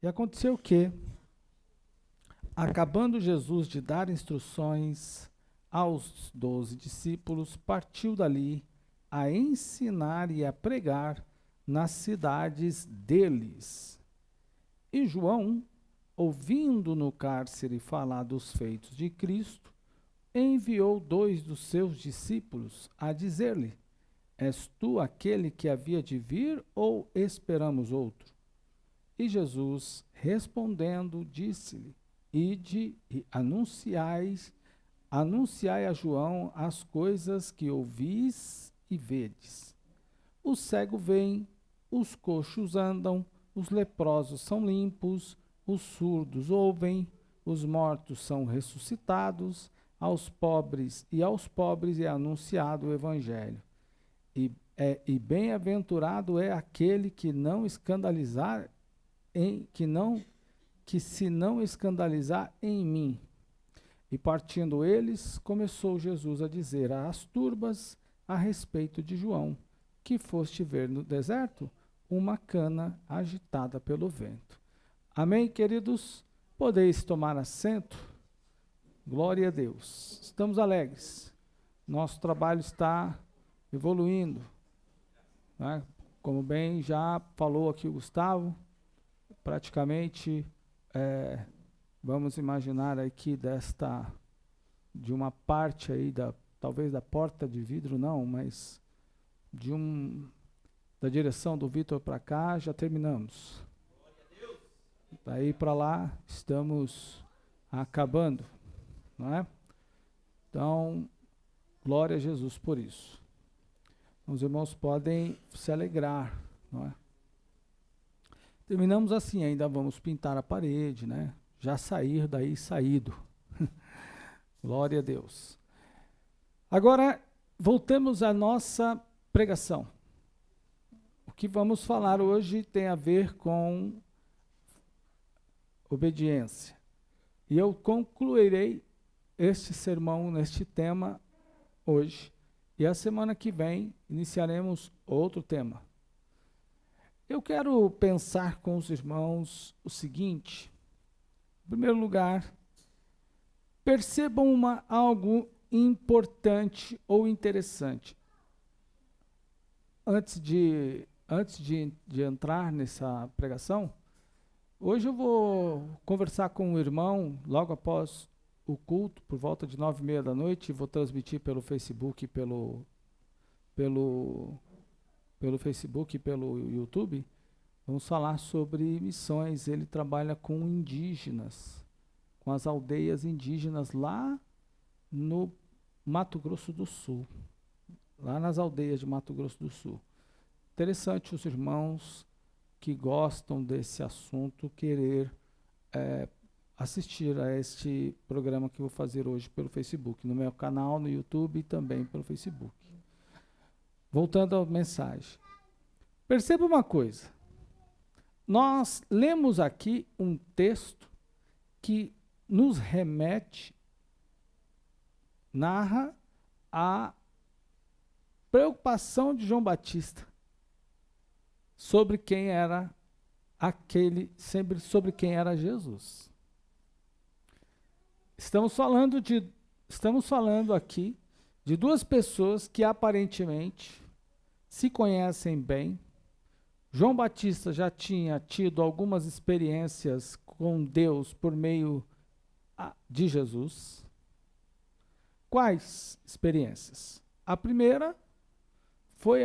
E aconteceu que, acabando Jesus de dar instruções aos 12 discípulos, partiu dali a ensinar e a pregar nas cidades deles. E João, ouvindo no cárcere falar dos feitos de Cristo, enviou 2 dos seus discípulos a dizer-lhe: És tu aquele que havia de vir ou esperamos outro? E Jesus, respondendo, disse-lhe: Ide e anunciai a João as coisas que ouvis e vedes. O cego vem, os coxos andam, os leprosos são limpos, os surdos ouvem, os mortos são ressuscitados, aos pobres é anunciado o evangelho. E bem-aventurado é aquele que não escandalizar que se não escandalizar em mim. E partindo eles, começou Jesus a dizer às turbas a respeito de João: que foste ver no deserto? Uma cana agitada pelo vento. Amém, queridos? Podeis tomar assento? Glória a Deus. Estamos alegres. Nosso trabalho está evoluindo, né? Como bem já falou aqui o Gustavo, praticamente, vamos imaginar aqui de uma parte aí, talvez da porta de vidro não, mas da direção do Vitor para cá, já terminamos. Daí para lá, estamos acabando, não é? Então, glória a Jesus por isso. Os irmãos podem se alegrar, não é? Terminamos assim, ainda vamos pintar a parede, né? Já sair daí saído. Glória a Deus. Agora, voltemos à nossa pregação. O que vamos falar hoje tem a ver com obediência. E eu concluirei este sermão neste tema hoje. E a semana que vem iniciaremos outro tema. Eu quero pensar com os irmãos o seguinte: em primeiro lugar, percebam algo importante ou interessante. Antes de entrar nessa pregação, hoje eu vou conversar com um irmão, logo após o culto, por volta de 9h30 da noite, e vou transmitir pelo Facebook e pelo Facebook e pelo YouTube. Vamos falar sobre missões. Ele trabalha com indígenas, com as aldeias indígenas lá no Mato Grosso do Sul, lá nas aldeias de Mato Grosso do Sul. Interessante os irmãos que gostam desse assunto querer assistir a este programa que eu vou fazer hoje pelo Facebook, no meu canal, no YouTube e também pelo Facebook. Voltando à mensagem. Perceba uma coisa. Nós lemos aqui um texto que nos remete, narra a preocupação de João Batista sobre quem era sobre quem era Jesus. Estamos falando aqui de 2 pessoas que aparentemente se conhecem bem. João Batista já tinha tido algumas experiências com Deus por meio de Jesus. Quais experiências? A primeira foi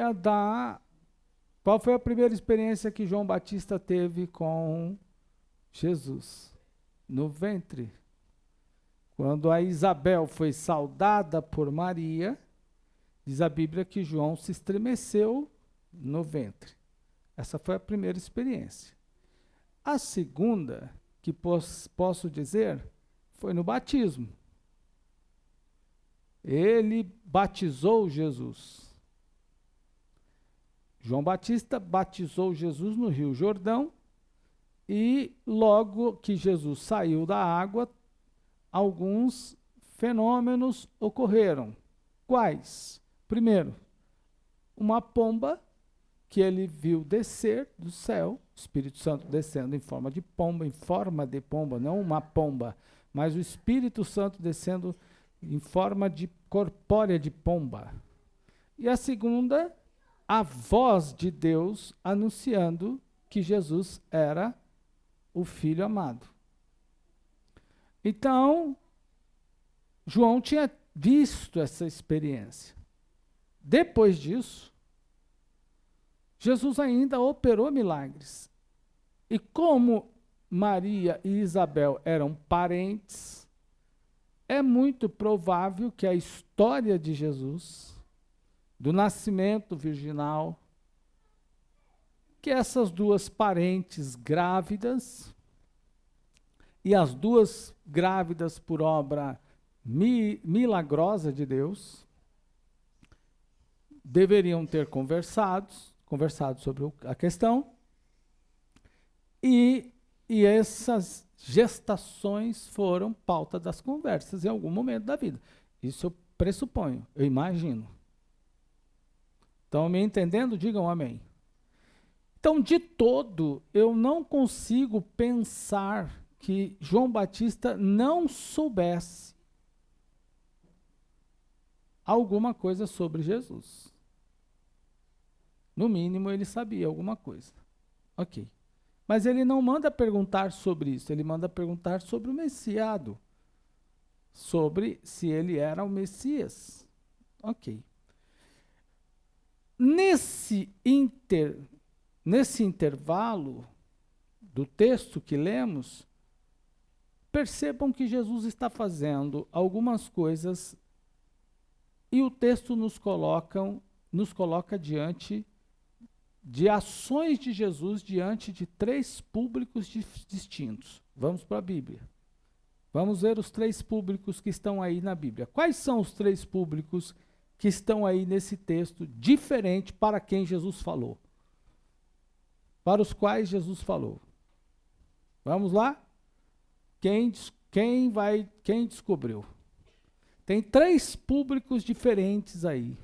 qual foi a primeira experiência que João Batista teve com Jesus? No ventre. Quando a Isabel foi saudada por Maria, diz a Bíblia que João se estremeceu no ventre. Essa foi a primeira experiência. A segunda, que posso dizer, foi no batismo. Ele batizou Jesus. João Batista batizou Jesus no Rio Jordão e logo que Jesus saiu da água, alguns fenômenos ocorreram. Quais? Primeiro, uma pomba que ele viu descer do céu, o Espírito Santo descendo em forma de pomba, não uma pomba, mas o Espírito Santo descendo em forma de corpórea de pomba. E a segunda, a voz de Deus anunciando que Jesus era o Filho amado. Então, João tinha visto essa experiência. Depois disso, Jesus ainda operou milagres. E como Maria e Isabel eram parentes, é muito provável que a história de Jesus, do nascimento virginal, que essas duas parentes grávidas, e as duas grávidas por obra milagrosa de Deus, deveriam ter conversado sobre a questão, e essas gestações foram pauta das conversas em algum momento da vida. Isso eu pressuponho, eu imagino. Estão me entendendo? Digam amém. Então, de todo, eu não consigo pensar que João Batista não soubesse alguma coisa sobre Jesus. No mínimo, ele sabia alguma coisa. Ok. Mas ele não manda perguntar sobre isso, ele manda perguntar sobre o Messiado. Sobre se ele era o Messias. Ok. Nesse intervalo do texto que lemos, percebam que Jesus está fazendo algumas coisas e o texto nos coloca diante de ações de Jesus diante de três públicos distintos. Vamos para a Bíblia. Vamos ver os três públicos que estão aí na Bíblia. Quais são os três públicos que estão aí nesse texto, diferente para quem Jesus falou? Para os quais Jesus falou. Vamos lá? Quem descobriu? Tem três públicos diferentes aí,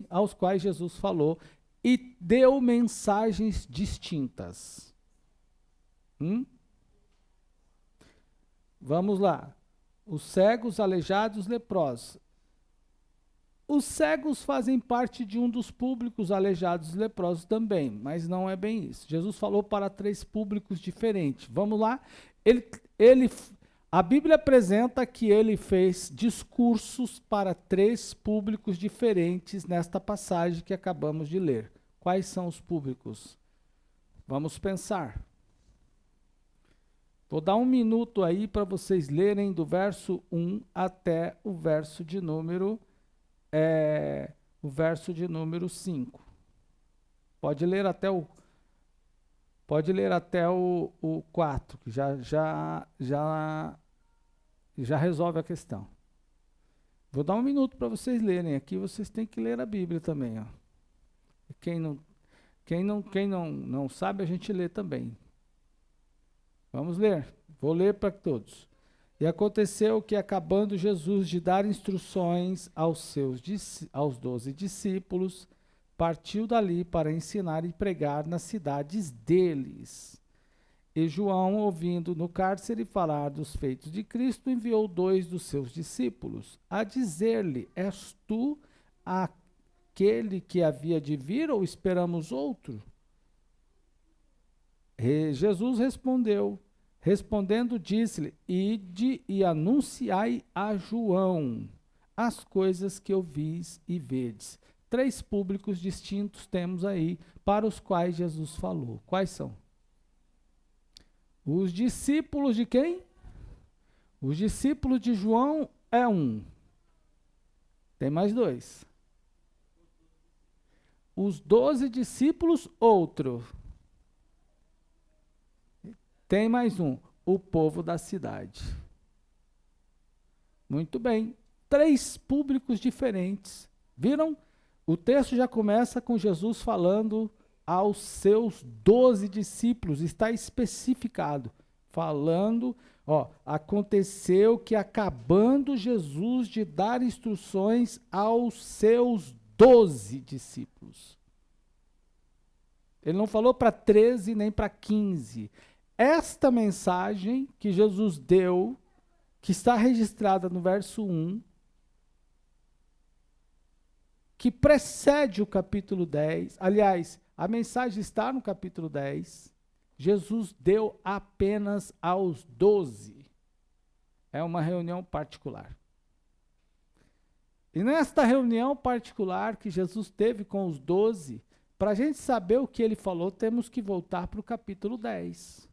aos quais Jesus falou e deu mensagens distintas. Vamos lá. Os cegos, aleijados, leprosos. Os cegos fazem parte de um dos públicos, aleijados e leprosos também, mas não é bem isso. Jesus falou para três públicos diferentes. Vamos lá? A Bíblia apresenta que ele fez discursos para três públicos diferentes nesta passagem que acabamos de ler. Quais são os públicos? Vamos pensar. Vou dar um minuto aí para vocês lerem do verso 1 até o verso de número 5. Pode ler até o 4, que já resolve a questão. Vou dar um minuto para vocês lerem aqui, vocês têm que ler a Bíblia também, ó. Quem não sabe, a gente lê também. Vamos ler. Vou ler para todos. E aconteceu que, acabando Jesus de dar instruções aos 12 discípulos, partiu dali para ensinar e pregar nas cidades deles. E João, ouvindo no cárcere falar dos feitos de Cristo, enviou 2 dos seus discípulos a dizer-lhe: És tu aquele que havia de vir, ou esperamos outro? E Jesus respondendo, disse-lhe: Ide e anunciai a João as coisas que ouvis e vedes. 3 públicos distintos temos aí, para os quais Jesus falou. Quais são? Os discípulos de quem? Os discípulos de João é um. Tem mais 2. Os 12 discípulos, outro. Tem mais um. O povo da cidade. Muito bem. 3 públicos diferentes. Viram? O texto já começa com Jesus falando aos seus 12 discípulos, está especificado, falando, aconteceu que, acabando Jesus de dar instruções aos seus 12 discípulos. Ele não falou para 13 nem para 15. Esta mensagem que Jesus deu, que está registrada no verso 1, que precede o capítulo 10, aliás, a mensagem está no capítulo 10, Jesus deu apenas aos 12. É uma reunião particular. E nesta reunião particular que Jesus teve com os 12, para a gente saber o que ele falou, temos que voltar para o capítulo 10.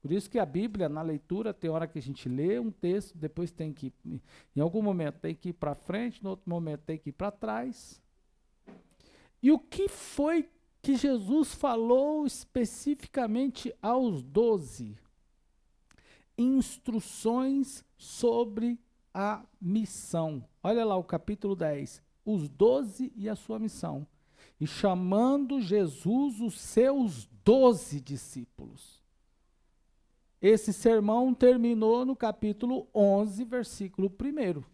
Por isso que a Bíblia, na leitura, tem hora que a gente lê um texto, depois tem que, em algum momento tem que ir para frente, no outro momento tem que ir para trás. E o que foi que Jesus falou especificamente aos 12? Instruções sobre a missão. Olha lá o capítulo 10. Os 12 e a sua missão. E chamando Jesus os seus 12 discípulos. Esse sermão terminou no capítulo 11, versículo 1.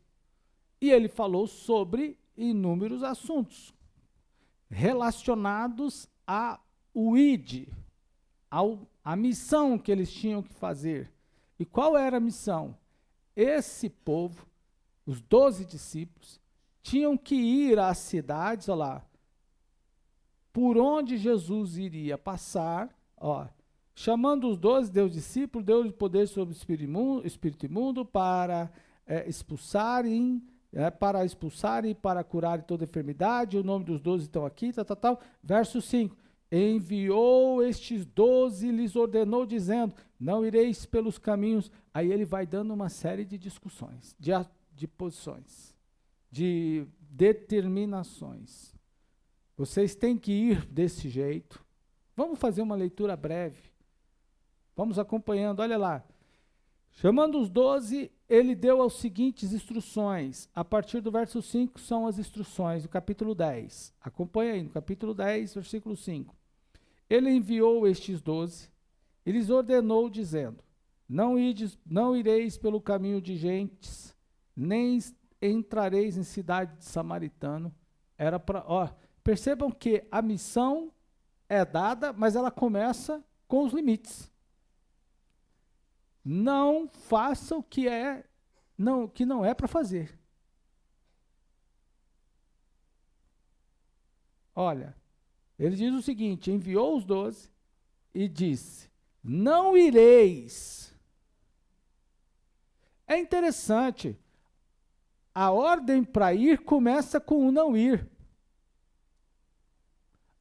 E ele falou sobre inúmeros assuntos relacionados ao ID, à missão que eles tinham que fazer. E qual era a missão? Esse povo, os 12 discípulos, tinham que ir às cidades, olha lá, por onde Jesus iria passar, ó, chamando os 12, deu discípulos, deu-lhe poder sobre o espírito imundo para expulsarem, e para curar toda enfermidade. O nome dos 12 estão aqui, tal. Verso 5. Enviou estes 12 e lhes ordenou, dizendo, não ireis pelos caminhos. Aí ele vai dando uma série de discussões, de posições, de determinações. Vocês têm que ir desse jeito. Vamos fazer uma leitura breve. Vamos acompanhando, olha lá. Chamando os 12, ele deu as seguintes instruções. A partir do verso 5 são as instruções do capítulo 10. Acompanha aí, no capítulo 10, versículo 5. Ele enviou estes 12 e lhes ordenou, dizendo, não ireis pelo caminho de gentes, nem entrareis em cidade de samaritano. Era para, percebam que a missão é dada, mas ela começa com os limites. Não faça o que não é para fazer. Olha, ele diz o seguinte, enviou os 12 e disse, não ireis. É interessante, a ordem para ir começa com o não ir.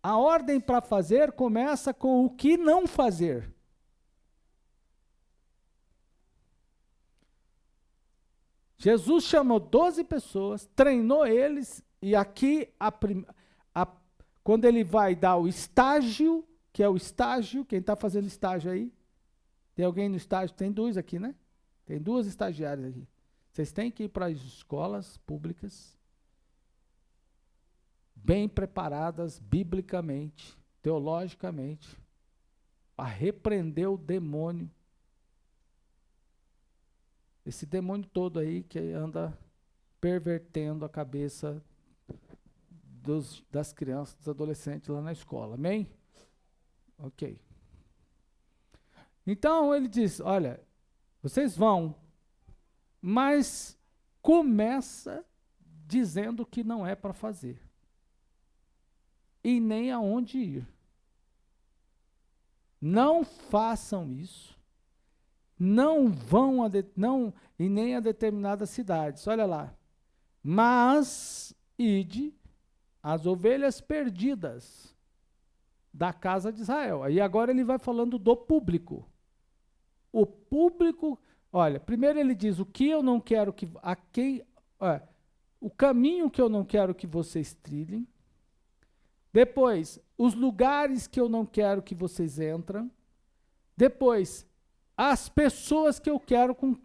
A ordem para fazer começa com o que não fazer. Jesus chamou 12 pessoas, treinou eles, e aqui, quando ele vai dar o estágio, que é o estágio, quem está fazendo estágio aí? Tem alguém no estágio? Tem 2 aqui, né? Tem 2 estagiárias aqui. Vocês têm que ir para as escolas públicas, bem preparadas, biblicamente, teologicamente, para repreender o demônio. Esse demônio todo aí que anda pervertendo a cabeça das crianças, dos adolescentes lá na escola. Amém? Ok. Então ele diz, olha, vocês vão, mas começa dizendo que não é para fazer. E nem aonde ir. Não façam isso. Não vão e nem a determinadas cidades. Olha lá. Mas ide as ovelhas perdidas da casa de Israel. Aí agora ele vai falando do público. O público, olha, primeiro ele diz o que eu não quero que o caminho que eu não quero que vocês trilhem. Depois, os lugares que eu não quero que vocês entrem. Depois, as pessoas que eu quero com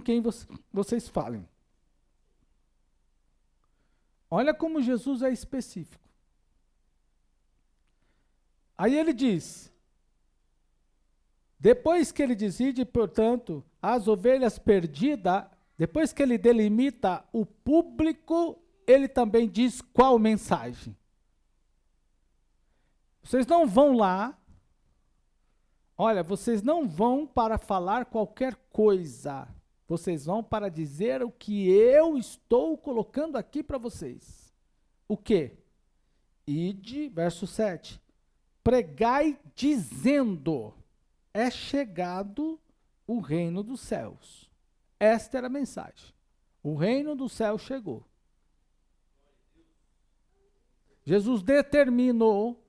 quem vocês falem. Olha como Jesus é específico. Aí ele diz, depois que ele decide, portanto, as ovelhas perdidas, depois que ele delimita o público, ele também diz qual mensagem. Vocês não vão lá, olha, vocês não vão para falar qualquer coisa. Vocês vão para dizer o que eu estou colocando aqui para vocês. O quê? Ide, verso 7. Pregai dizendo: é chegado o reino dos céus. Esta era a mensagem. O reino do céu chegou. Jesus determinou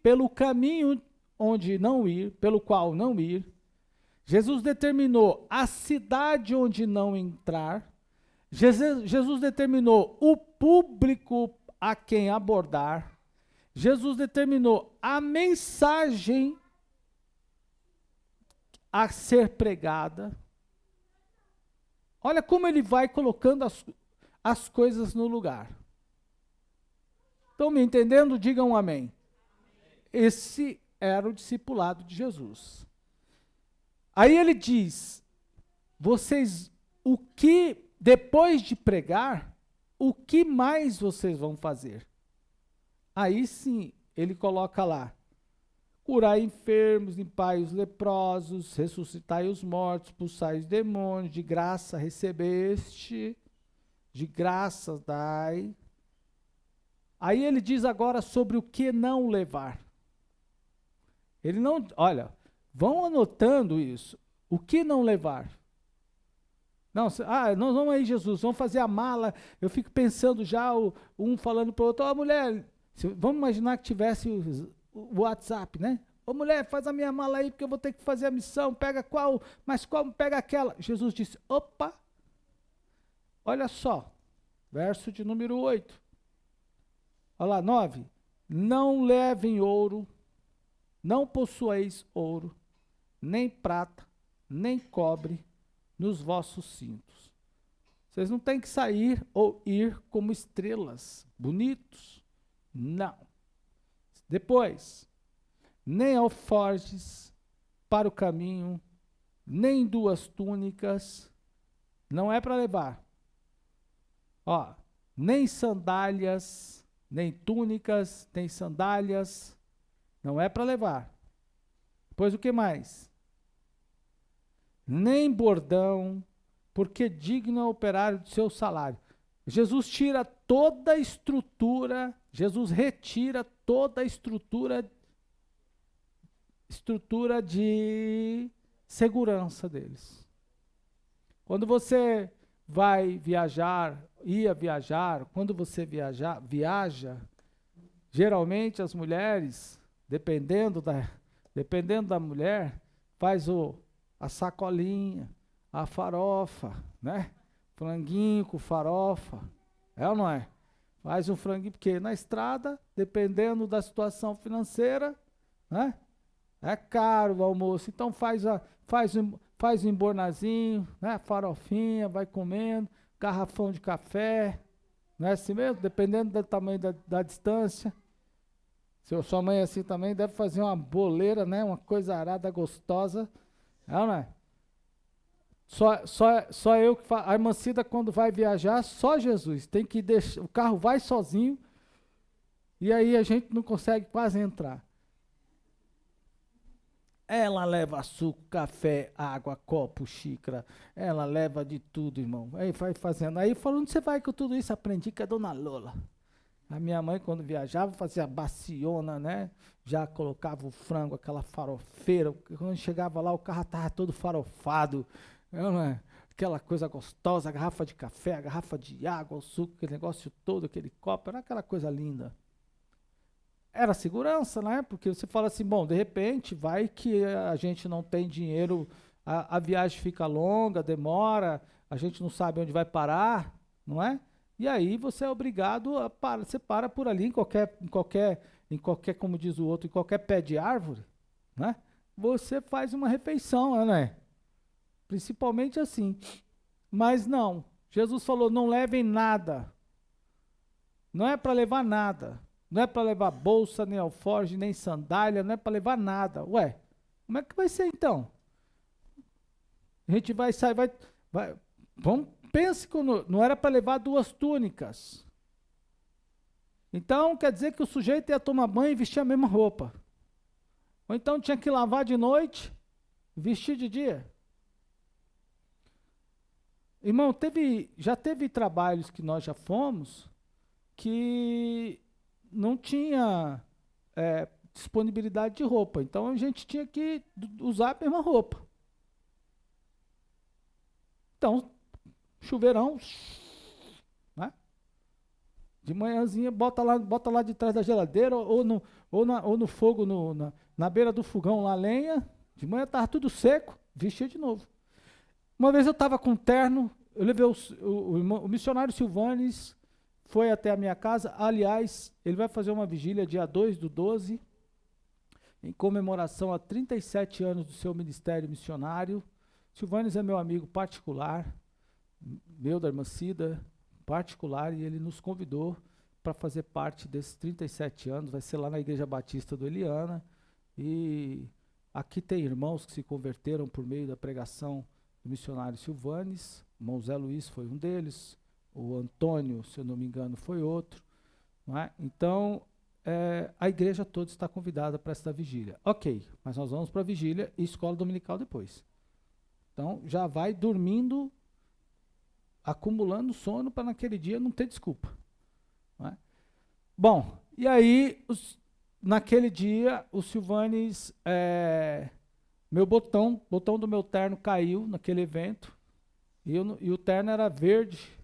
pelo caminho onde não ir, pelo qual não ir. Jesus determinou a cidade onde não entrar. Jesus determinou o público a quem abordar. Jesus determinou a mensagem a ser pregada. Olha como ele vai colocando as coisas no lugar. Estão me entendendo? Digam um amém. Esse era o discipulado de Jesus. Aí ele diz, depois de pregar, o que mais vocês vão fazer? Aí sim, ele coloca lá, curai enfermos, limpai os leprosos, ressuscitai os mortos, expulsai os demônios, de graça recebeste, de graça dai. Aí ele diz agora sobre o que não levar. Ele não, olha, vão anotando isso. O que não levar? Não, nós vamos aí, Jesus, vamos fazer a mala. Eu fico pensando já, um falando para o outro, mulher, vamos imaginar que tivesse o WhatsApp, né? Mulher, faz a minha mala aí, porque eu vou ter que fazer a missão. Pega qual, mas qual, pega aquela. Jesus disse, opa, olha só, verso de número 8. Olha lá, 9. Não levem ouro, não possueis ouro, nem prata, nem cobre nos vossos cintos. Vocês não têm que sair ou ir como estrelas, bonitos. Não. Depois, nem alforjes para o caminho, nem 2 túnicas, não é para levar. Ó, nem sandálias, nem túnicas, nem sandálias, não é para levar. Pois o que mais? Nem bordão, porque digno é o operário do seu salário. Jesus tira toda a estrutura, Jesus retira toda a estrutura de segurança deles. Quando você vai viajar, quando você viaja, geralmente as mulheres, dependendo da mulher, faz a sacolinha, a farofa, né? Franguinho com farofa, é ou não é? Faz um franguinho, porque na estrada, dependendo da situação financeira, né? É caro o almoço, então faz um embornazinho, né? Farofinha, vai comendo, garrafão de café, não é assim mesmo? Dependendo do tamanho da distância. Se sua mãe é assim também, deve fazer uma boleira, né? Uma coisa arada, gostosa. É ou não é? Só eu que faço. A irmã Cida, quando vai viajar, só Jesus. Tem que deixar, o carro vai sozinho, e aí a gente não consegue quase entrar. Ela leva suco, café, água, copo, xícara. Ela leva de tudo, irmão. Aí vai fazendo. Aí falando, onde você vai com tudo isso? Aprendi com a dona Lola. A minha mãe, quando viajava, fazia baciona, né? Já colocava o frango, aquela farofeira. Quando chegava lá, o carro estava todo farofado. Aquela coisa gostosa, a garrafa de café, a garrafa de água, o suco, aquele negócio todo, aquele copo. Era aquela coisa linda. Era segurança, né? Porque você fala assim, bom, de repente, vai que a gente não tem dinheiro, a viagem fica longa, demora, a gente não sabe onde vai parar, não é? E aí você é obrigado a parar, você para por ali, em qualquer, como diz o outro, em qualquer pé de árvore, né? Você faz uma refeição, né? Principalmente assim. Mas não, Jesus falou, não levem nada. Não é para levar nada. Não é para levar bolsa, nem alforje, nem sandália, não é para levar nada. Ué, como é que vai ser então? A gente vai sair, vamos, pense que não era para levar 2 túnicas. Então, quer dizer que o sujeito ia tomar banho e vestir a mesma roupa. Ou então tinha que lavar de noite, vestir de dia. Irmão, já teve trabalhos que nós já fomos que não tinha disponibilidade de roupa. Então a gente tinha que usar a mesma roupa. Então, chuveirão, né? De manhãzinha, bota lá de trás da geladeira ou no fogo, na beira do fogão lá, lenha. De manhã estava tudo seco, vestia de novo. Uma vez eu estava com um terno, eu levei o missionário Silvanes, foi até a minha casa. Aliás, ele vai fazer uma vigília dia 2/12, em comemoração a 37 anos do seu ministério missionário. Silvanes é meu amigo particular, meu da irmã Cida, particular, e ele nos convidou para fazer parte desses 37 anos. Vai ser lá na Igreja Batista do Eliana. E aqui tem irmãos que se converteram por meio da pregação do missionário Silvanes. O irmão Zé Luiz foi um deles, o Antônio, se eu não me engano, foi outro. Não é? Então, a igreja toda está convidada para esta vigília. Ok, mas nós vamos para a vigília e escola dominical depois. Então, já vai dormindo, acumulando sono para naquele dia não ter desculpa. Não é? Bom, e aí, naquele dia, o Silvanes, meu botão do meu terno caiu naquele evento, e o terno era verde.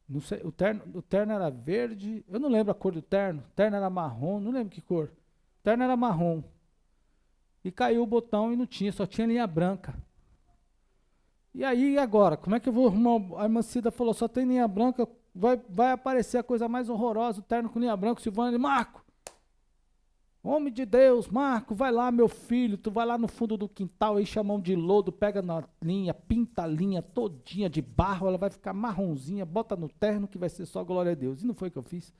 Não sei, o terno era verde, eu não lembro a cor do terno. O terno era marrom, não lembro que cor. O terno era marrom. E caiu o botão e não tinha, só tinha linha branca. E aí, e agora? Como é que eu vou arrumar? A irmã Cida falou, só tem linha branca, vai aparecer a coisa mais horrorosa, o terno com linha branca. O Silvano, Marco, homem de Deus, Marco, vai lá, meu filho, tu vai lá no fundo do quintal, enche a mão de lodo, pega na linha, pinta a linha todinha de barro, ela vai ficar marronzinha, bota no terno que vai ser só glória a Deus. E não foi o que eu fiz.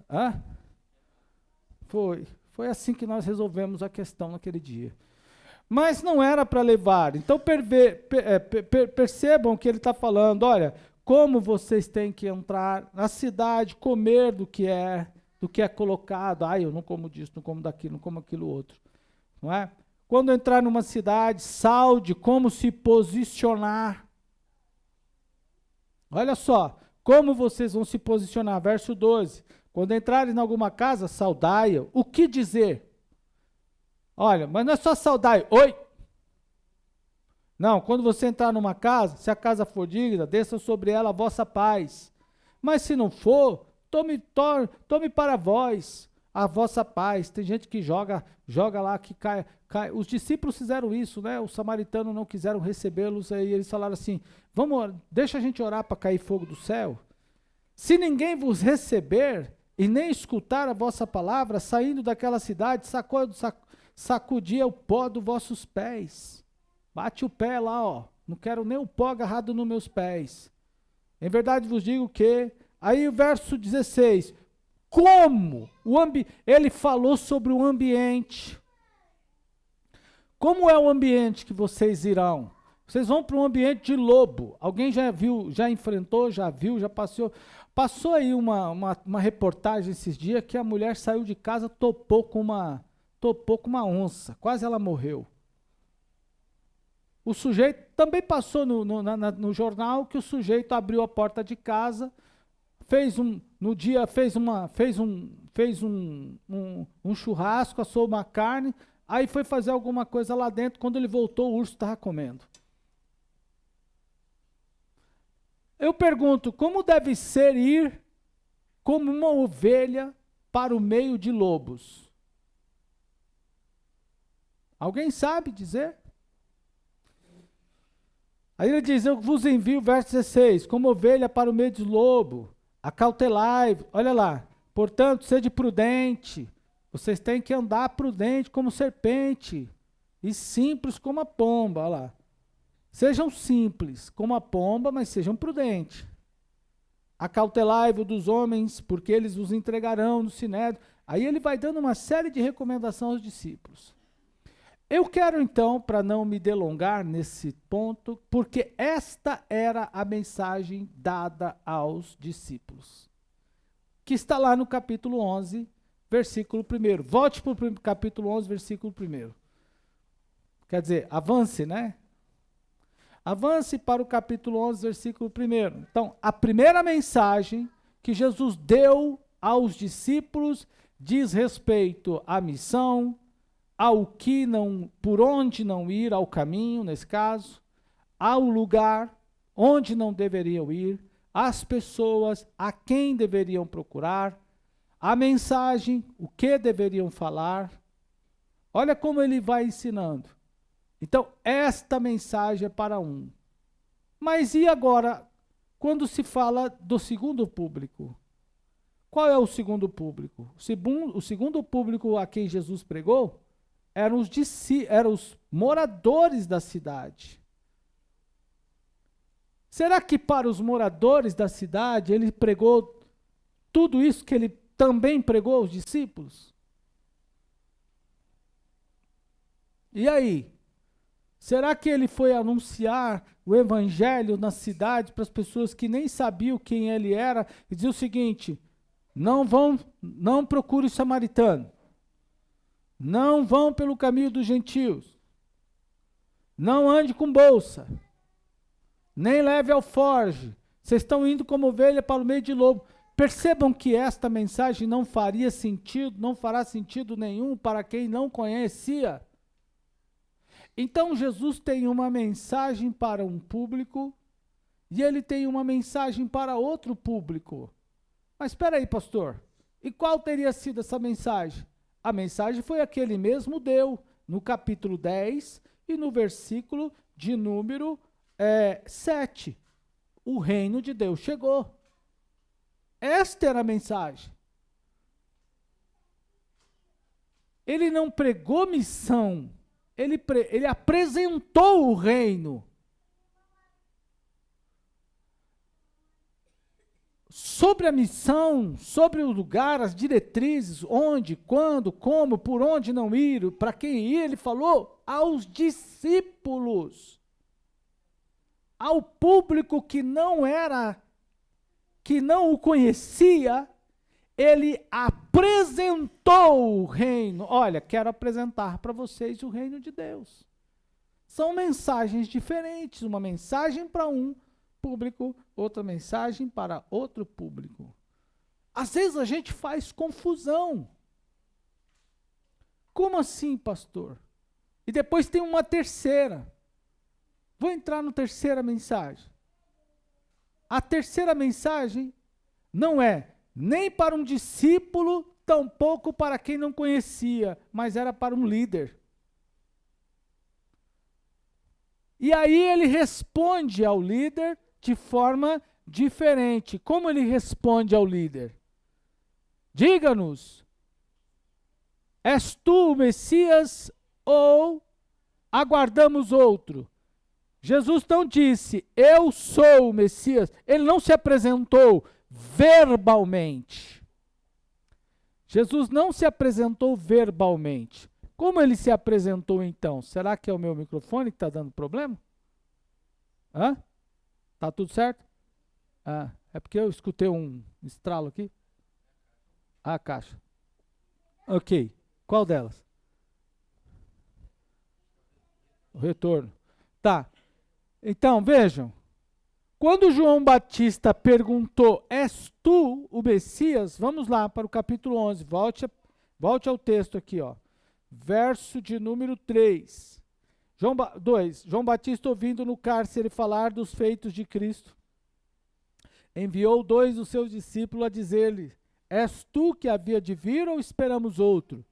Hã? Foi assim que nós resolvemos a questão naquele dia. Mas não era para levar. Então percebam que ele está falando, olha, como vocês têm que entrar na cidade, comer do que é colocado. Eu não como disso, não como daquilo, não como aquilo outro. Não é? Quando entrar numa cidade, saude, como se posicionar. Olha só, como vocês vão se posicionar. Verso 12. Quando entrarem em alguma casa, saudai-a. O que dizer? Olha, mas não é só saudai. Oi! Não, quando você entrar numa casa, se a casa for digna, desça sobre ela a vossa paz. Mas se não for, tome para vós a vossa paz. Tem gente que joga lá, que cai. Os discípulos fizeram isso, né? Os samaritanos não quiseram recebê-los, aí eles falaram assim, deixa a gente orar para cair fogo do céu. Se ninguém vos receber e nem escutar a vossa palavra, saindo daquela cidade, sacudia o pó dos vossos pés. Bate o pé lá, ó. Não quero nem o pó agarrado nos meus pés. Em verdade vos digo que... Aí o verso 16. Como? Ele falou sobre o ambiente. Como é o ambiente que vocês irão? Vocês vão para um ambiente de lobo. Alguém já viu, já enfrentou, já viu, já passou? Passou aí uma reportagem esses dias que a mulher saiu de casa, topou com uma onça. Quase ela morreu. O sujeito também passou no jornal que o sujeito abriu a porta de casa, fez um churrasco, assou uma carne, aí foi fazer alguma coisa lá dentro, quando ele voltou o urso estava comendo. Eu pergunto, como deve ser ir como uma ovelha para o meio de lobos? Alguém sabe dizer? Aí ele diz, eu vos envio, verso 16, como ovelha para o meio de lobo, acautelai, olha lá, portanto, sede prudente, vocês têm que andar prudente como serpente, e simples como a pomba, olha lá. Sejam simples como a pomba, mas sejam prudentes. Acautelai-vos dos homens, porque eles vos entregarão no sinédrio. Aí ele vai dando uma série de recomendações aos discípulos. Eu quero então, para não me delongar nesse ponto, porque esta era a mensagem dada aos discípulos, que está lá no capítulo 11, versículo 1. Volte para o capítulo 11, versículo 1. Quer dizer, avance, né? Avance para o capítulo 11, versículo 1. Então, a primeira mensagem que Jesus deu aos discípulos diz respeito à missão, ao que não, por onde não ir, ao caminho, nesse caso, ao lugar onde não deveriam ir, às pessoas a quem deveriam procurar, a mensagem, o que deveriam falar. Olha como ele vai ensinando. Então, esta mensagem é para um. Mas e agora, quando se fala do segundo público? Qual é o segundo público? O segundo público a quem Jesus pregou eram os moradores da cidade. Será que para os moradores da cidade ele pregou tudo isso que ele também pregou aos discípulos? E aí? Será que ele foi anunciar o evangelho na cidade para as pessoas que nem sabiam quem ele era e dizer o seguinte: não procure o samaritano, não vão pelo caminho dos gentios, não ande com bolsa, nem leve alforje, vocês estão indo como ovelha para o meio de lobo. Percebam que esta mensagem não faria sentido, não fará sentido nenhum para quem não conhecia. Então Jesus tem uma mensagem para um público e ele tem uma mensagem para outro público. Mas espera aí, pastor, e qual teria sido essa mensagem? A mensagem foi a que ele mesmo deu no capítulo 10 e no versículo de número 7. O reino de Deus chegou. Esta era a mensagem. Ele não pregou missão, ele apresentou o reino. Sobre a missão, sobre o lugar, as diretrizes, onde, quando, como, por onde não ir, para quem ir, ele falou aos discípulos, ao público que não o conhecia, ele apresentou o reino. Olha, quero apresentar para vocês o reino de Deus. São mensagens diferentes, uma mensagem para um público, outra mensagem para outro público. Às vezes a gente faz confusão. Como assim, pastor? E depois tem uma terceira. Vou entrar na terceira mensagem. A terceira mensagem não é nem para um discípulo, tampouco para quem não conhecia, mas era para um líder. E aí ele responde ao líder de forma diferente. Como ele responde ao líder? Diga-nos, és tu o Messias ou aguardamos outro? Jesus não disse, eu sou o Messias. Ele não se apresentou verbalmente. Jesus não se apresentou verbalmente. Como ele se apresentou então? Será que é o meu microfone que está dando problema? Hã? Tá tudo certo? Ah, é porque eu escutei um estralo aqui. Ah, a caixa. Ok. Qual delas? O retorno. Tá. Então, vejam. Quando João Batista perguntou, és tu o Messias? Vamos lá para o capítulo 11. Volte ao texto aqui, ó. Verso de número 3. João Batista, ouvindo no cárcere falar dos feitos de Cristo, enviou 2 dos seus discípulos a dizer-lhe, és tu que havia de vir ou esperamos outro?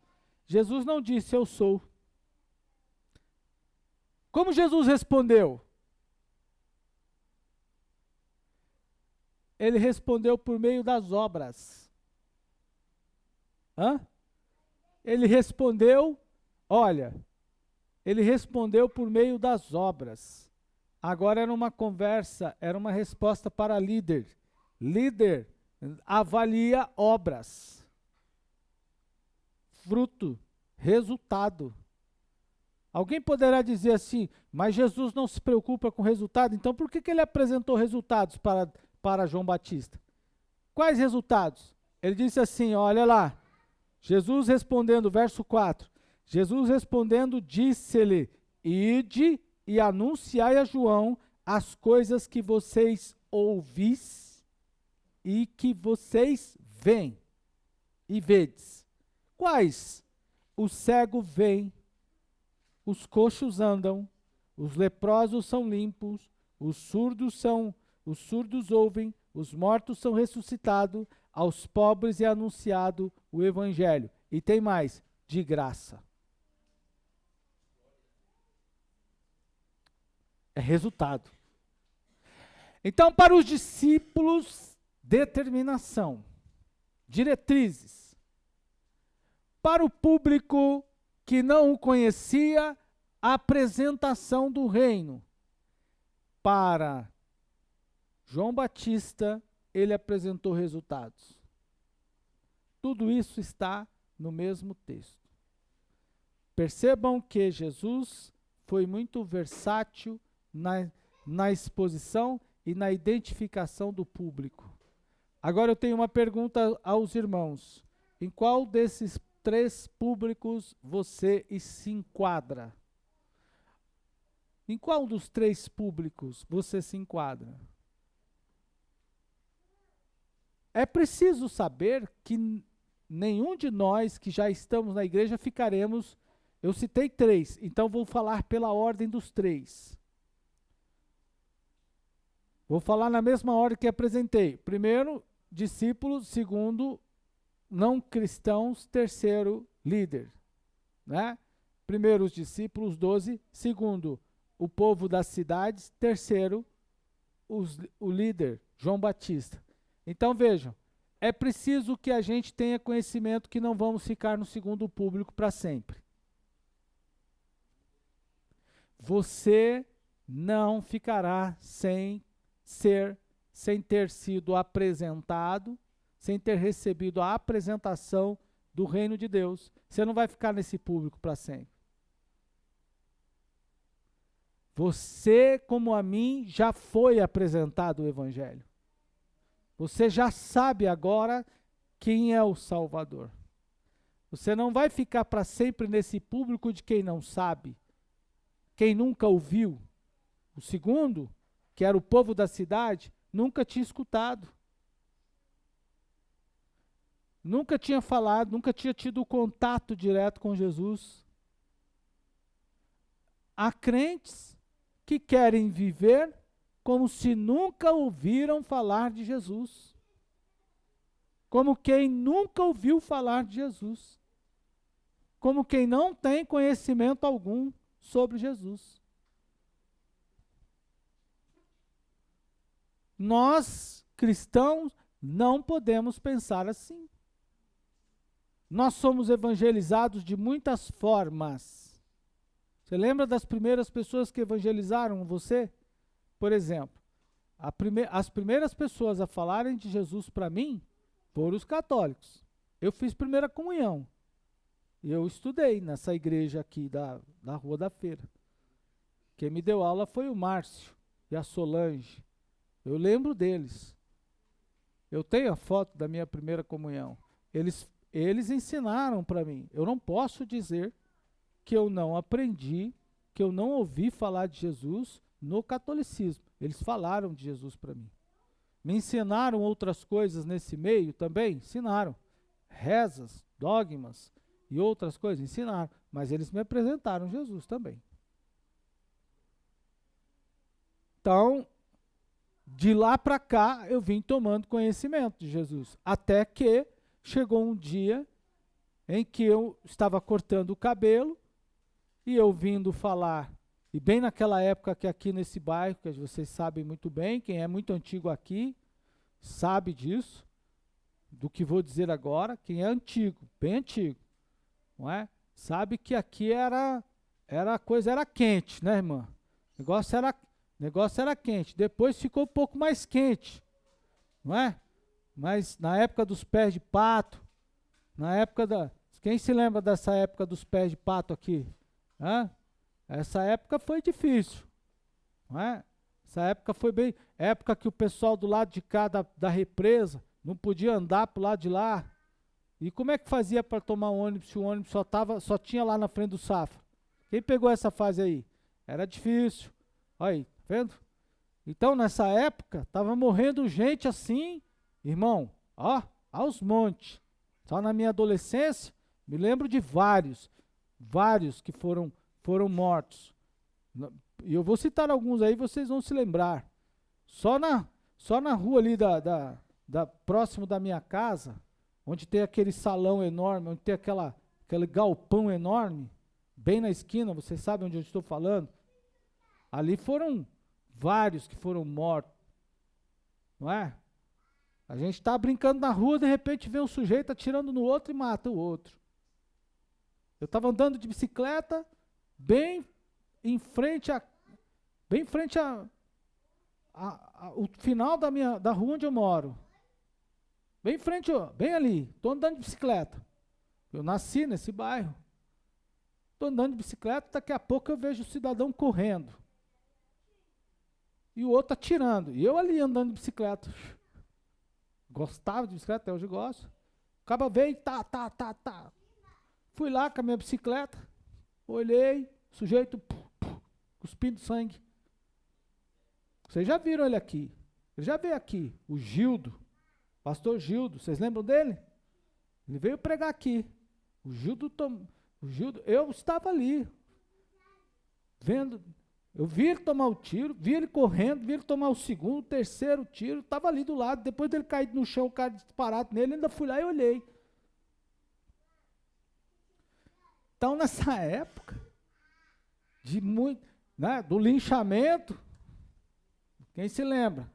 Jesus não disse, eu sou. Como Jesus respondeu? Ele respondeu por meio das obras. Hã? Ele respondeu, olha, ele respondeu por meio das obras. Agora era uma conversa, era uma resposta para líder. Líder avalia obras. Fruto, resultado. Alguém poderá dizer assim, mas Jesus não se preocupa com resultado, então por que ele apresentou resultados para João Batista? Quais resultados? Ele disse assim, olha lá, Jesus respondendo, verso 4, Jesus respondendo disse-lhe, ide e anunciai a João as coisas que vocês ouvis e que vocês veem e vedes. Quais? O cego vem, os coxos andam, os leprosos são limpos, os surdos ouvem, os mortos são ressuscitados, aos pobres é anunciado o evangelho. E tem mais, de graça. É resultado. Então, para os discípulos, determinação, diretrizes. Para o público que não o conhecia, a apresentação do reino. Para João Batista, ele apresentou resultados. Tudo isso está no mesmo texto. Percebam que Jesus foi muito versátil na exposição e na identificação do público. Agora eu tenho uma pergunta aos irmãos. Em qual desses 3 públicos você se enquadra? Em qual dos 3 públicos você se enquadra? É preciso saber que nenhum de nós que já estamos na igreja ficaremos. Eu citei 3, então vou falar pela ordem dos 3. Vou falar na mesma ordem que apresentei. Primeiro, discípulos. Segundo, não cristãos. Terceiro, líder. Né? Primeiro, os discípulos, 12. Segundo, o povo das cidades. Terceiro, o líder, João Batista. Então vejam, é preciso que a gente tenha conhecimento que não vamos ficar no segundo público para sempre. Você não ficará sem ter sido apresentado, sem ter recebido a apresentação do reino de Deus. Você não vai ficar nesse público para sempre. Você, como a mim, já foi apresentado o evangelho. Você já sabe agora quem é o Salvador. Você não vai ficar para sempre nesse público de quem não sabe, quem nunca ouviu. O segundo, que era o povo da cidade, nunca tinha escutado. Nunca tinha falado, nunca tinha tido contato direto com Jesus. Há crentes que querem viver como se nunca ouviram falar de Jesus. Como quem nunca ouviu falar de Jesus. Como quem não tem conhecimento algum sobre Jesus. Nós, cristãos, não podemos pensar assim. Nós somos evangelizados de muitas formas. Você lembra das primeiras pessoas que evangelizaram você? Por exemplo, as primeiras pessoas a falarem de Jesus para mim foram os católicos. Eu fiz primeira comunhão. Eu estudei nessa igreja aqui da Rua da Feira. Quem me deu aula foi o Márcio e a Solange. Eu lembro deles. Eu tenho a foto da minha primeira comunhão. Eles ensinaram para mim. Eu não posso dizer que eu não aprendi, que eu não ouvi falar de Jesus no catolicismo. Eles falaram de Jesus para mim. Me ensinaram outras coisas nesse meio também? Ensinaram. Rezas, dogmas e outras coisas, ensinaram. Mas eles me apresentaram Jesus também. Então, de lá para cá, eu vim tomando conhecimento de Jesus. Até que chegou um dia em que eu estava cortando o cabelo e eu vindo falar. E bem naquela época que aqui nesse bairro, que vocês sabem muito bem, quem é muito antigo aqui, sabe disso, do que vou dizer agora, quem é antigo, bem antigo, não é? Sabe que aqui a coisa era quente, né, irmã? O negócio era quente, depois ficou um pouco mais quente, não é? Mas na época dos pés de pato, quem se lembra dessa época dos pés de pato aqui? Hã? Essa época foi difícil, não é? Essa época foi bem, época que o pessoal do lado de cá da represa não podia andar pro lado de lá. E como é que fazia para tomar um ônibus se o ônibus só tinha lá na frente do Safra? Quem pegou essa fase aí? Era difícil. Olha aí, tá vendo? Então, nessa época, tava morrendo gente assim, irmão, ó, aos montes. Só na minha adolescência, me lembro de vários que foram mortos. E eu vou citar alguns aí, vocês vão se lembrar. Só na rua ali próximo da minha casa, onde tem aquele salão enorme, onde tem aquele galpão enorme, bem na esquina, vocês sabem onde eu estou falando? Ali foram vários que foram mortos, não é? A gente está brincando na rua, de repente vê um sujeito atirando no outro e mata o outro. Eu estava andando de bicicleta, bem em frente o final da rua onde eu moro. Bem em frente, ó, bem ali. Estou andando de bicicleta. Eu nasci nesse bairro. Estou andando de bicicleta, daqui a pouco eu vejo o cidadão correndo. E o outro atirando. E eu ali andando de bicicleta. Gostava de bicicleta, até hoje gosto. O cara veio, tá. Fui lá com a minha bicicleta, olhei, sujeito, cuspindo sangue. Vocês já viram ele aqui. Ele já veio aqui, o Gildo, pastor Gildo, vocês lembram dele? Ele veio pregar aqui. O Gildo, eu estava ali, vendo, eu vi ele tomar o tiro, vi ele correndo, vi ele tomar o segundo, o terceiro tiro, estava ali do lado, depois dele cair no chão, o cara disparado nele, ainda fui lá e olhei. Então, nessa época, do linchamento, quem se lembra?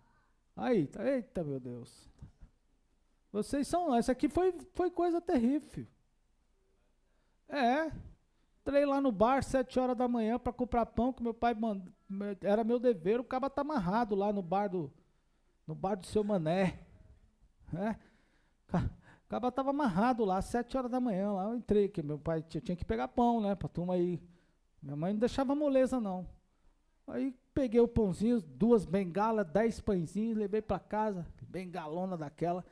Aí, eita meu Deus. Essa aqui foi coisa terrível, filho. Entrei lá no bar 7 horas da manhã para comprar pão, que meu pai era meu dever, o cara tá amarrado lá no bar do seu Mané. Né? O cara tava amarrado lá, 7 horas da manhã, lá eu entrei, que meu pai tinha que pegar pão, né, pra turma aí. Minha mãe não deixava moleza, não. Aí peguei o pãozinho, 2 bengalas, 10 pãezinhos, levei pra casa, bengalona daquela.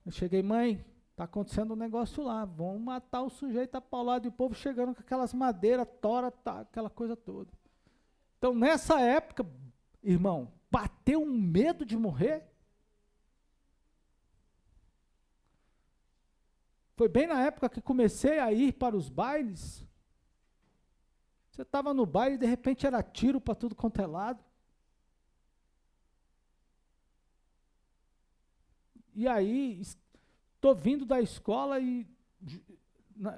Eu cheguei, mãe, tá acontecendo um negócio lá, vão matar o sujeito apaulado, e o povo chegando com aquelas madeiras, aquela coisa toda. Então, nessa época, irmão, bateu um medo de morrer. Foi bem na época que comecei a ir para os bailes. Você estava no baile e de repente era tiro para tudo quanto é lado. E aí, estou vindo da escola e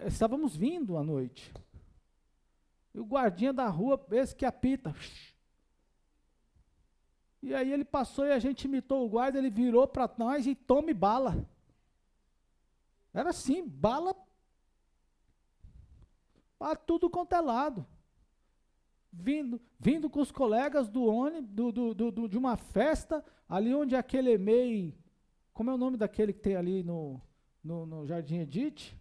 estávamos vindo à noite. E o guardinha da rua, esse que apita. E aí ele passou e a gente imitou o guarda, ele virou para nós e tome bala. Era assim, bala para tudo quanto é lado. Vindo com os colegas do ônibus, de uma festa, ali onde aquele EMEI, como é o nome daquele que tem ali no Jardim Edite?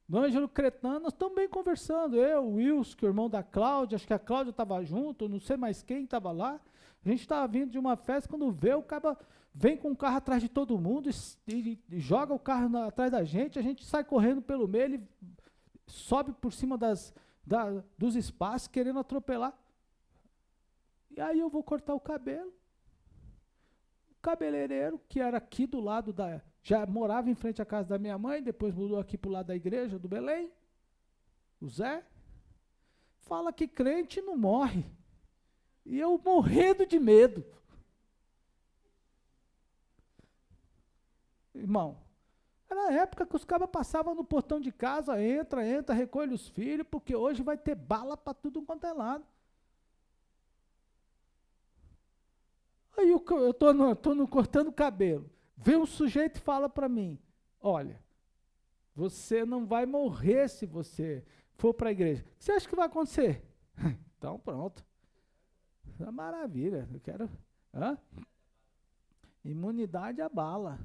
No Ângelo Cretano, nós estamos bem conversando, o Wilson, que é o irmão da Cláudia, acho que a Cláudia estava junto, não sei mais quem estava lá. A gente estava vindo de uma festa, quando vê, o cara vem com o carro atrás de todo mundo e joga o carro atrás da gente, a gente sai correndo pelo meio, ele sobe por cima dos espaços, querendo atropelar. E aí eu vou cortar o cabelo. O cabeleireiro, que era aqui do lado já morava em frente à casa da minha mãe, depois mudou aqui para o lado da igreja do Belém, o Zé, fala que crente não morre. E eu morrendo de medo. Irmão, era a época que os caras passavam no portão de casa, entra, recolhe os filhos, porque hoje vai ter bala para tudo quanto é lado. Aí eu tô cortando o cabelo. Vem um sujeito e fala para mim, olha, você não vai morrer se você for para a igreja. O que você acha que vai acontecer? Então pronto. É maravilha, eu quero... Imunidade à bala.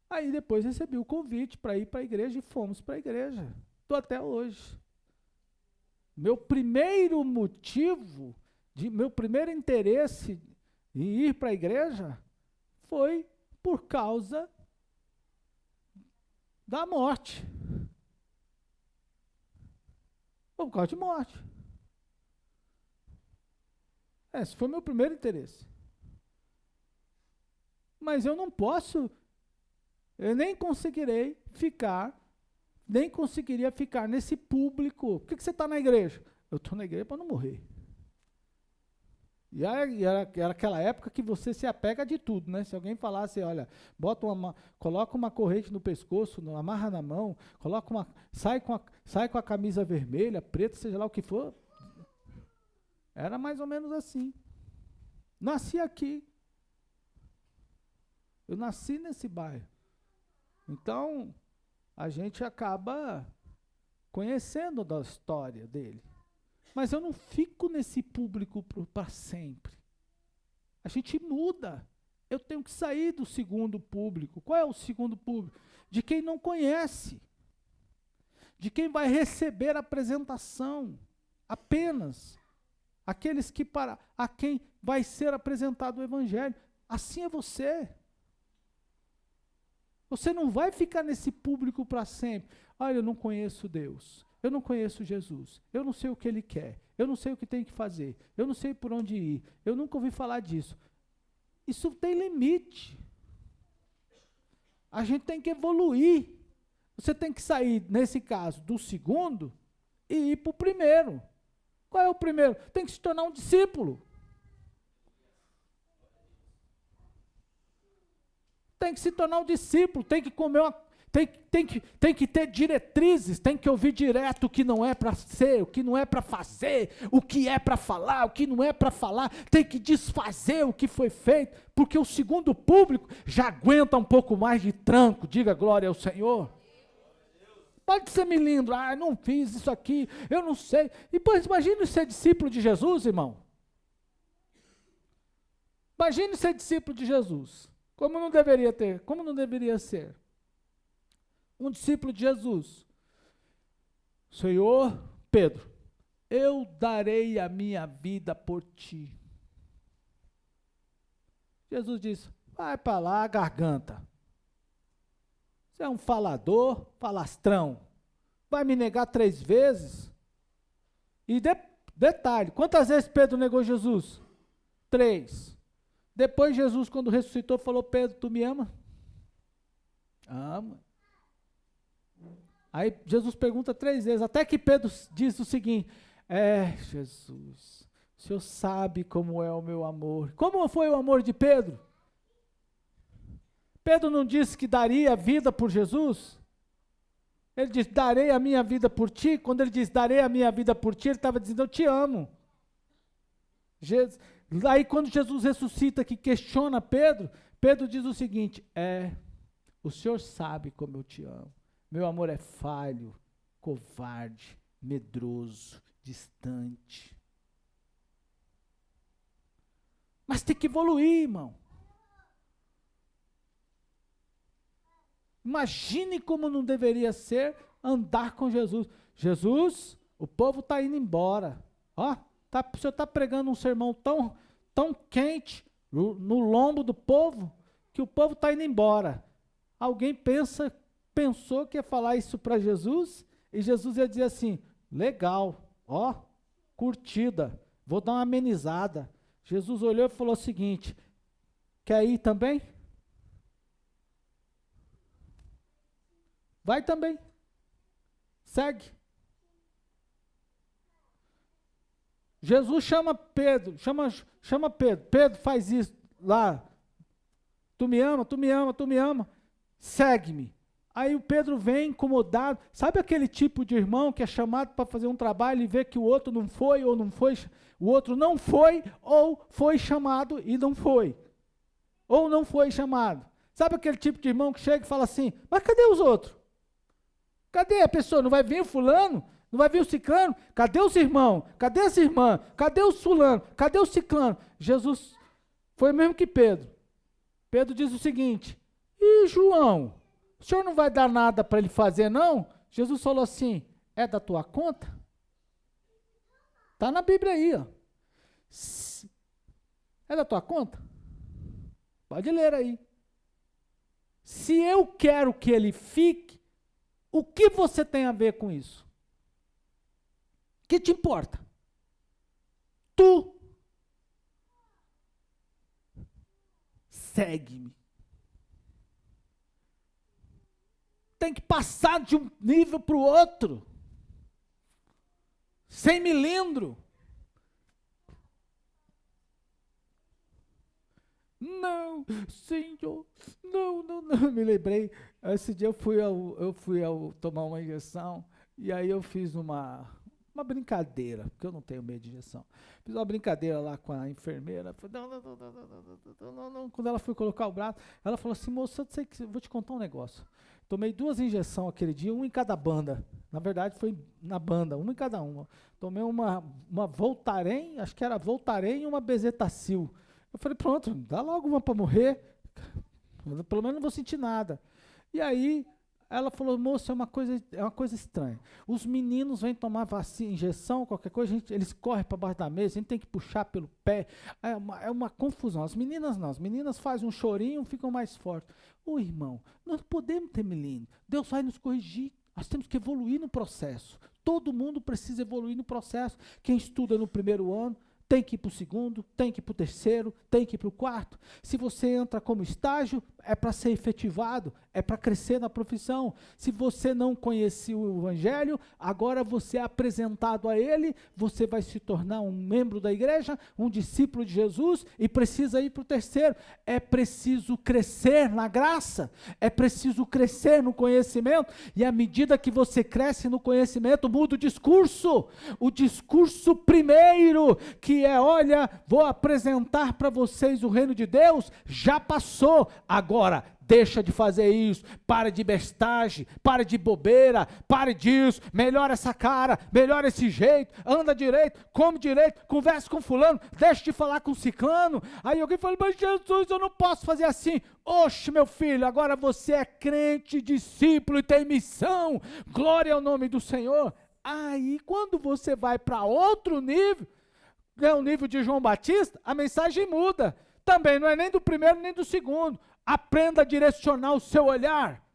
Aí depois recebi o convite para ir para a igreja e fomos para a igreja. Estou até hoje. Meu primeiro motivo, meu primeiro interesse em ir para a igreja foi por causa da morte. Por causa de morte. Esse foi meu primeiro interesse. Mas eu não posso, eu nem conseguiria ficar nesse público. Por que você está na igreja? Eu estou na igreja para não morrer. E era aquela época que você se apega de tudo, né? Se alguém falasse, olha, coloca uma corrente no pescoço, amarra na mão, sai com a camisa vermelha, preta, seja lá o que for. Era mais ou menos assim. Nasci aqui. Eu nasci nesse bairro. Então, a gente acaba conhecendo da história dele. Mas eu não fico nesse público para sempre. A gente muda. Eu tenho que sair do segundo público. Qual é o segundo público? De quem não conhece. De quem vai receber a apresentação. Apenas. Aqueles a quem vai ser apresentado o evangelho. Assim é você. Você não vai ficar nesse público para sempre. Olha, eu não conheço Deus. Eu não conheço Jesus. Eu não sei o que Ele quer. Eu não sei o que tem que fazer. Eu não sei por onde ir. Eu nunca ouvi falar disso. Isso tem limite. A gente tem que evoluir. Você tem que sair, nesse caso, do segundo e ir para o primeiro. Qual é o primeiro? Tem que se tornar um discípulo. Tem que se tornar um discípulo, tem que comer tem que ter diretrizes, tem que ouvir direto o que não é para ser, o que não é para fazer, o que é para falar, o que não é para falar, tem que desfazer o que foi feito, porque o segundo público já aguenta um pouco mais de tranco, diga glória ao Senhor. Pode ser melindro, não fiz isso aqui, eu não sei. E pois imagine ser discípulo de Jesus, irmão. Imagine ser discípulo de Jesus. Como não deveria ser? Um discípulo de Jesus. Senhor, Pedro, eu darei a minha vida por ti. Jesus disse, vai para lá, garganta. Você é um falador, falastrão. Vai me negar 3 vezes? E detalhe, quantas vezes Pedro negou Jesus? 3. Depois Jesus, quando ressuscitou, falou, Pedro, tu me ama? Ama. Aí Jesus pergunta 3 vezes, até que Pedro diz o seguinte, Jesus, o Senhor sabe como é o meu amor. Como foi o amor de Pedro? Pedro não disse que daria a vida por Jesus? Ele disse, darei a minha vida por ti. Quando ele diz, darei a minha vida por ti, ele estava dizendo, eu te amo. Aí quando Jesus ressuscita, que questiona Pedro, Pedro diz o seguinte, o Senhor sabe como eu te amo. Meu amor é falho, covarde, medroso, distante. Mas tem que evoluir, irmão. Imagine como não deveria ser andar com Jesus. Jesus, o povo está indo embora. O senhor está pregando um sermão tão quente no lombo do povo, que o povo está indo embora. Alguém pensou que ia falar isso para Jesus, e Jesus ia dizer assim, legal, curtida, vou dar uma amenizada. Jesus olhou e falou o seguinte, quer ir também? Vai também. Segue. Jesus chama Pedro, chama Pedro. Pedro, faz isso lá. Tu me ama, tu me ama, tu me ama. Segue-me. Aí o Pedro vem incomodado. Sabe aquele tipo de irmão que é chamado para fazer um trabalho e vê que o outro não foi ou não foi? O outro não foi ou foi chamado e não foi. Ou não foi chamado. Sabe aquele tipo de irmão que chega e fala assim, mas cadê os outros? Cadê a pessoa? Não vai vir o fulano? Não vai vir o ciclano? Cadê os irmãos? Cadê as irmãs? Cadê o fulano? Cadê o ciclano? Jesus foi mesmo que Pedro. Pedro diz o seguinte, e João, o senhor não vai dar nada para ele fazer não? Jesus falou assim, é da tua conta? Está na Bíblia aí, ó. É da tua conta? Pode ler aí. Se eu quero que ele fique, o que você tem a ver com isso? O que te importa? Tu segue-me. Tem que passar de um nível para o outro. Sem milindro. Não, Senhor, não. Me lembrei, esse dia eu fui ao tomar uma injeção, e aí eu fiz uma brincadeira, porque eu não tenho medo de injeção. Fiz uma brincadeira lá com a enfermeira. Falei, não. Quando ela foi colocar o braço, ela falou assim, moça, eu vou te contar um negócio. Tomei 2 injeções aquele dia, uma em cada banda. Na verdade, foi na banda, uma em cada uma. Tomei uma Voltaren, acho que era Voltaren e uma Bezetacil. Eu falei, pronto, dá logo uma para morrer. Pelo menos não vou sentir nada. E aí, ela falou, moça, é uma coisa estranha. Os meninos vêm tomar vacina, injeção, qualquer coisa, eles correm para baixo da mesa, a gente tem que puxar pelo pé. É uma confusão. As meninas não, as meninas fazem um chorinho, ficam mais fortes. Ô irmão, nós podemos ter milindro. Deus vai nos corrigir. Nós temos que evoluir no processo. Todo mundo precisa evoluir no processo. Quem estuda no primeiro ano, tem que ir para o segundo, tem que ir para o terceiro, tem que ir para o quarto. Se você entra como estágio, é para ser efetivado, é para crescer na profissão. Se você não conhecia o Evangelho, agora você é apresentado a ele, você vai se tornar um membro da igreja, um discípulo de Jesus e precisa ir para o terceiro. É preciso crescer na graça, é preciso crescer no conhecimento, e à medida que você cresce no conhecimento, muda o discurso. O discurso primeiro, que é, olha, vou apresentar para vocês o reino de Deus, já passou. Agora, deixa de fazer isso, para de bestagem, para de bobeira, pare disso, melhora essa cara, melhora esse jeito, anda direito, come direito, conversa com fulano, deixa de falar com ciclano. Aí alguém fala, mas Jesus, eu não posso fazer assim. Oxe, meu filho, agora você é crente, discípulo e tem missão, glória ao nome do Senhor. Aí, quando você vai para outro nível, é o nível de João Batista, a mensagem muda. Também não é nem do primeiro nem do segundo. Aprenda a direcionar o seu olhar.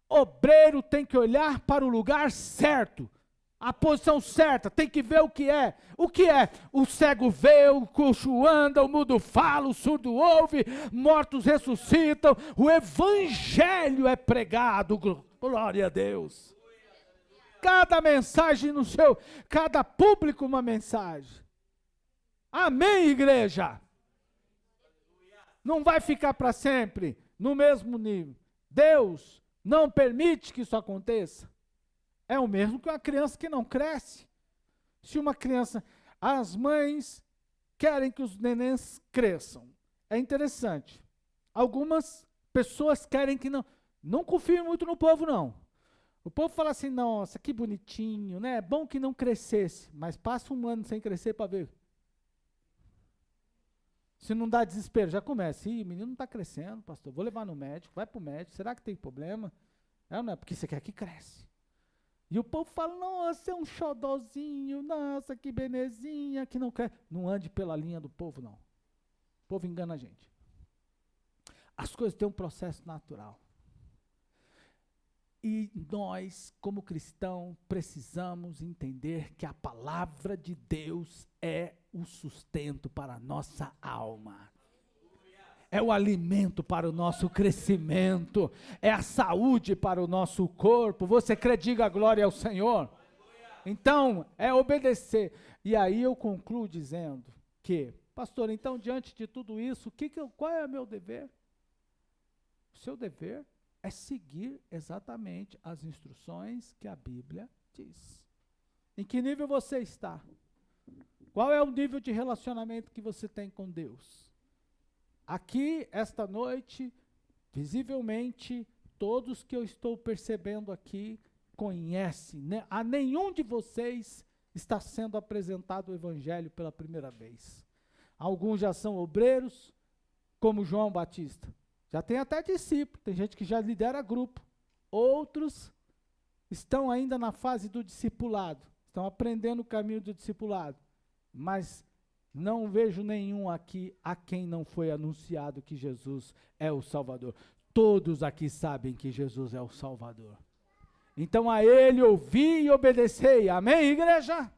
Obreiro tem que olhar para o lugar certo, a posição certa, tem que ver o que é. O que é? O cego vê, o coxo anda, o mudo fala, o surdo ouve, mortos ressuscitam, o evangelho é pregado, glória a Deus. Cada mensagem no seu, cada público uma mensagem. Amém, igreja? Não vai ficar para sempre no mesmo nível. Deus não permite que isso aconteça. É o mesmo que uma criança que não cresce. Se uma criança, as mães querem que os nenéns cresçam. É interessante. Algumas pessoas querem que não. Não confiem muito no povo, não. O povo fala assim, nossa, que bonitinho, né? É bom que não crescesse, mas passa um ano sem crescer para ver. Se não dá desespero, já começa. Ih, o menino não está crescendo, pastor. Vou levar no médico, vai para o médico. Será que tem problema? Não é porque você quer que cresce. E o povo fala, nossa, é um xodózinho, nossa, que benezinha, que não cresce. Não ande pela linha do povo, não. O povo engana a gente. As coisas têm um processo natural. E nós, como cristãos, precisamos entender que a palavra de Deus é o sustento para a nossa alma. É o alimento para o nosso crescimento. É a saúde para o nosso corpo. Você crê, diga glória ao Senhor. Então, é obedecer. E aí eu concluo dizendo que, pastor, então, diante de tudo isso, qual é o meu dever? O seu dever é seguir exatamente as instruções que a Bíblia diz. Em que nível você está? Qual é o nível de relacionamento que você tem com Deus? Aqui, esta noite, visivelmente, todos que eu estou percebendo aqui conhecem, né? A nenhum de vocês está sendo apresentado o Evangelho pela primeira vez. Alguns já são obreiros, como João Batista. Já tem até discípulo, tem gente que já lidera grupo. Outros estão ainda na fase do discipulado, estão aprendendo o caminho do discipulado. mas não vejo nenhum aqui a quem não foi anunciado que Jesus é o Salvador. Todos aqui sabem que Jesus é o Salvador. Então a ele ouvi e obedecei. Amém, igreja?